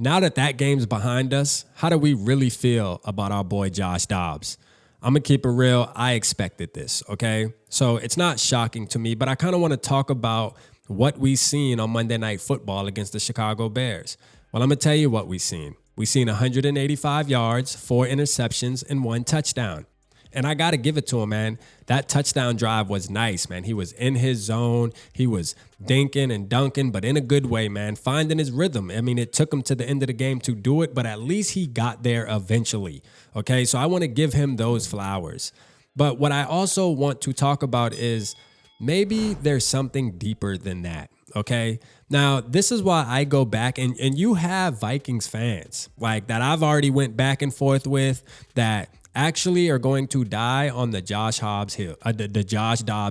Now that that game's behind us, how do we really feel about our boy Josh Dobbs? I'm going to keep it real. I expected this, okay? So it's not shocking to me, but I kind of want to talk about what we seen on Monday Night Football against the Chicago Bears. Well, I'm going to tell you what we seen. We seen 185 yards, 4 interceptions, and 1 touchdown. And I got to give it to him, man. That touchdown drive was nice, man. He was in his zone. He was dinking and dunking, but in a good way, man, finding his rhythm. I mean, it took him to the end of the game to do it, but at least he got there eventually, okay? So I want to give him those flowers. But what I also want to talk about is maybe there's something deeper than that, okay? Now, this is why I go back, and you have Vikings fans like that I've already went back and forth with that actually are going to die on the Josh Dobbs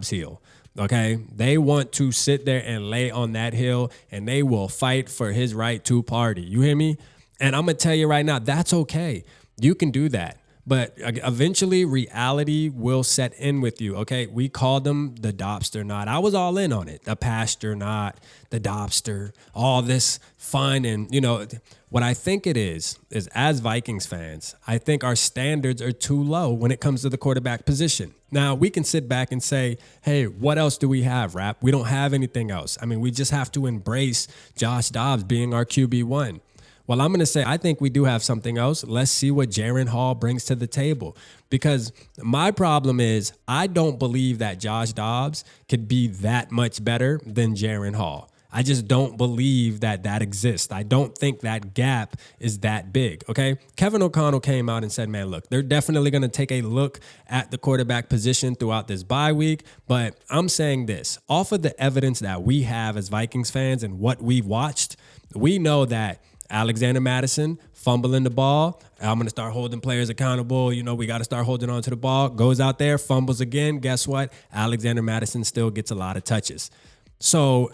hill. Okay, they want to sit there and lay on that hill, and they will fight for his right to party. You hear me? And I'm gonna tell you right now, that's okay. You can do that. But eventually reality will set in with you, okay? We called them the Dobbster knot. I was all in on it. The pastor knot, the Dobbster, all this fun. And, you know, what I think it is as Vikings fans, I think our standards are too low when it comes to the quarterback position. Now, we can sit back and say, hey, what else do we have, Rap? We don't have anything else. I mean, we just have to embrace Josh Dobbs being our QB1. Well, I'm going to say I think we do have something else. Let's see what Jaren Hall brings to the table. Because my problem is I don't believe that Josh Dobbs could be that much better than Jaren Hall. I just don't believe that that exists. I don't think that gap is that big, okay? Kevin O'Connell came out and said, man, look, they're definitely going to take a look at the quarterback position throughout this bye week. But I'm saying this, off of the evidence that we have as Vikings fans and what we've watched, we know that Alexander Mattison fumbling the ball. I'm going to start holding players accountable. You know, we got to start holding on to the ball. Goes out there, fumbles again. Guess what? Alexander Mattison still gets a lot of touches. So,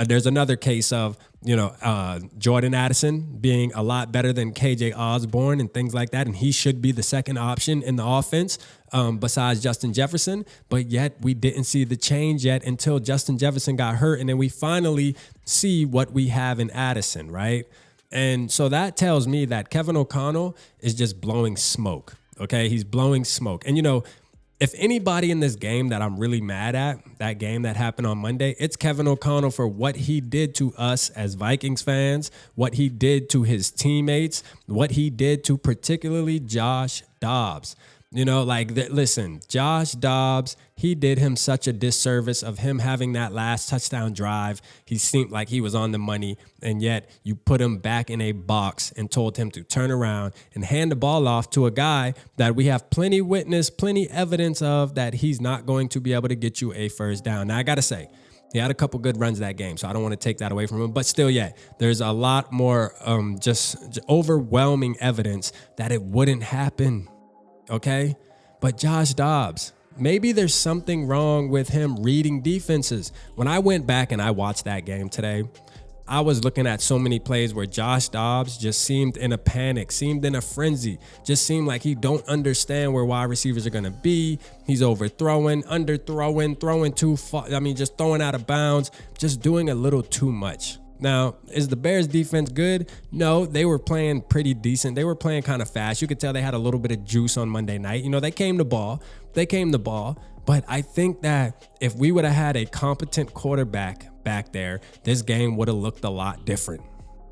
there's another case of, Jordan Addison being a lot better than KJ Osborne and things like that. And he should be the second option in the offense besides Justin Jefferson. But yet we didn't see the change yet until Justin Jefferson got hurt. And then we finally see what we have in Addison, right? And so that tells me that Kevin O'Connell is just blowing smoke, okay? He's blowing smoke. And, if anybody in this game that I'm really mad at, that game that happened on Monday, it's Kevin O'Connell for what he did to us as Vikings fans, what he did to his teammates, what he did to particularly Josh Dobbs. Listen, Josh Dobbs, he did him such a disservice of him having that last touchdown drive. He seemed like he was on the money, and yet you put him back in a box and told him to turn around and hand the ball off to a guy that we have plenty evidence of that he's not going to be able to get you a first down. Now, I got to say, he had a couple good runs that game, so I don't want to take that away from him. But still, there's a lot more just overwhelming evidence that it wouldn't happen. Okay, but Josh Dobbs, maybe there's something wrong with him reading defenses. When I went back and I watched that game today, I was looking at so many plays where Josh Dobbs just seemed in a panic, seemed in a frenzy, just seemed like he don't understand where wide receivers are going to be. He's overthrowing, underthrowing, throwing too far. I mean, just throwing out of bounds, just doing a little too much. Now, is the Bears defense good? No, they were playing pretty decent. They were playing kind of fast. You could tell they had a little bit of juice on Monday night. They came the ball. But I think that if we would have had a competent quarterback back there, this game would have looked a lot different.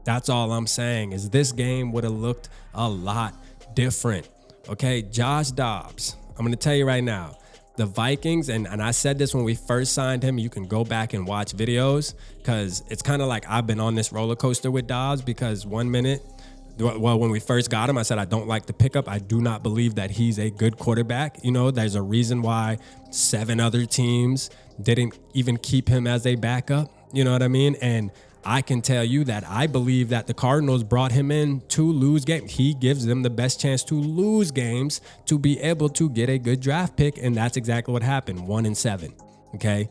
That's all I'm saying is this game would have looked a lot different. Okay, Josh Dobbs, I'm going to tell you right now, the Vikings, and I said this when we first signed him, you can go back and watch videos because it's kind of like I've been on this roller coaster with Dobbs because 1 minute, when we first got him, I said I don't like the pickup. I do not believe that he's a good quarterback. There's a reason why 7 other teams didn't even keep him as a backup. You know what I mean? And I can tell you that I believe that the Cardinals brought him in to lose games. He gives them the best chance to lose games to be able to get a good draft pick, and that's exactly what happened, 1-7. Okay,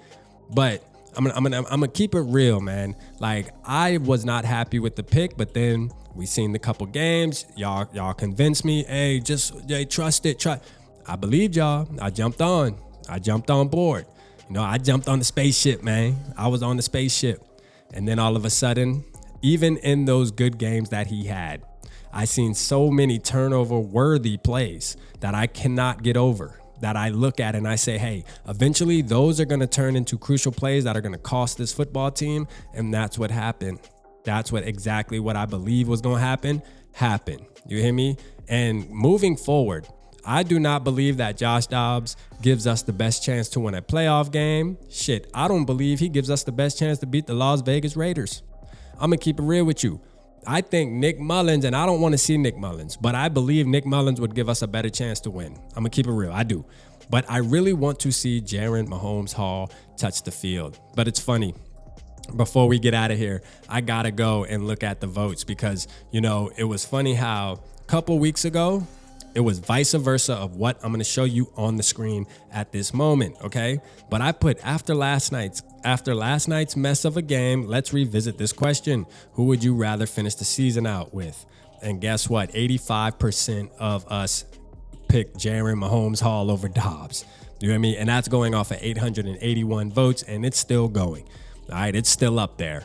but I'm gonna keep it real, man. Like I was not happy with the pick, but then we seen the couple games. Y'all convinced me. Hey, trust it. I believed y'all. I jumped on board. I jumped on the spaceship, man. I was on the spaceship. And then all of a sudden, even in those good games that he had, I seen so many turnover-worthy plays that I cannot get over, that I look at and I say, hey, eventually those are going to turn into crucial plays that are going to cost this football team. And that's what happened. That's exactly what I believe was going to happen. You hear me? And moving forward, I do not believe that Josh Dobbs gives us the best chance to win a playoff game. Shit, I don't believe he gives us the best chance to beat the Las Vegas Raiders. I'm going to keep it real with you. I think Nick Mullens, and I don't want to see Nick Mullens, but I believe Nick Mullens would give us a better chance to win. I'm going to keep it real. I do. But I really want to see Jaren Hall touch the field. But it's funny. Before we get out of here, I got to go and look at the votes because, it was funny how a couple weeks ago, it was vice versa of what I'm going to show you on the screen at this moment, okay? But I put after last night's mess of a game, let's revisit this question. Who would you rather finish the season out with? And guess what? 85% of us picked Jaren Hall over Dobbs. You know what I mean? And that's going off of 881 votes, and it's still going. All right, it's still up there.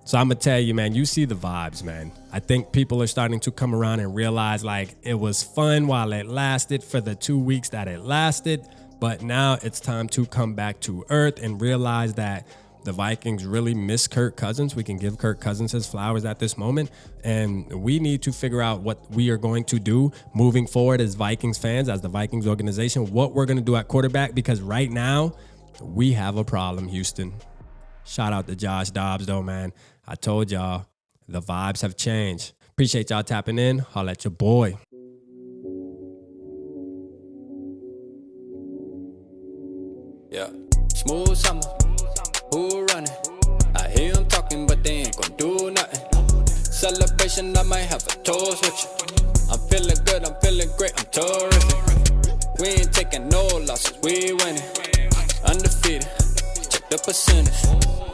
So I'm going to tell you, man, you see the vibes, man. I think people are starting to come around and realize like it was fun while it lasted for the 2 weeks that it lasted. But now it's time to come back to earth and realize that the Vikings really miss Kirk Cousins. We can give Kirk Cousins his flowers at this moment. And we need to figure out what we are going to do moving forward as Vikings fans, as the Vikings organization, what we're going to do at quarterback. Because right now we have a problem, Houston. Shout out to Josh Dobbs, though, man. I told y'all, the vibes have changed. Appreciate y'all tapping in. Holla at your boy. Yeah, smooth summer, who running? I hear them talking, but they ain't gon' do nothing. Celebration, I might have a toast with you. I'm feeling good, I'm feeling great, I'm terrific. We ain't taking no losses, we winning. Undefeated, check the percentage.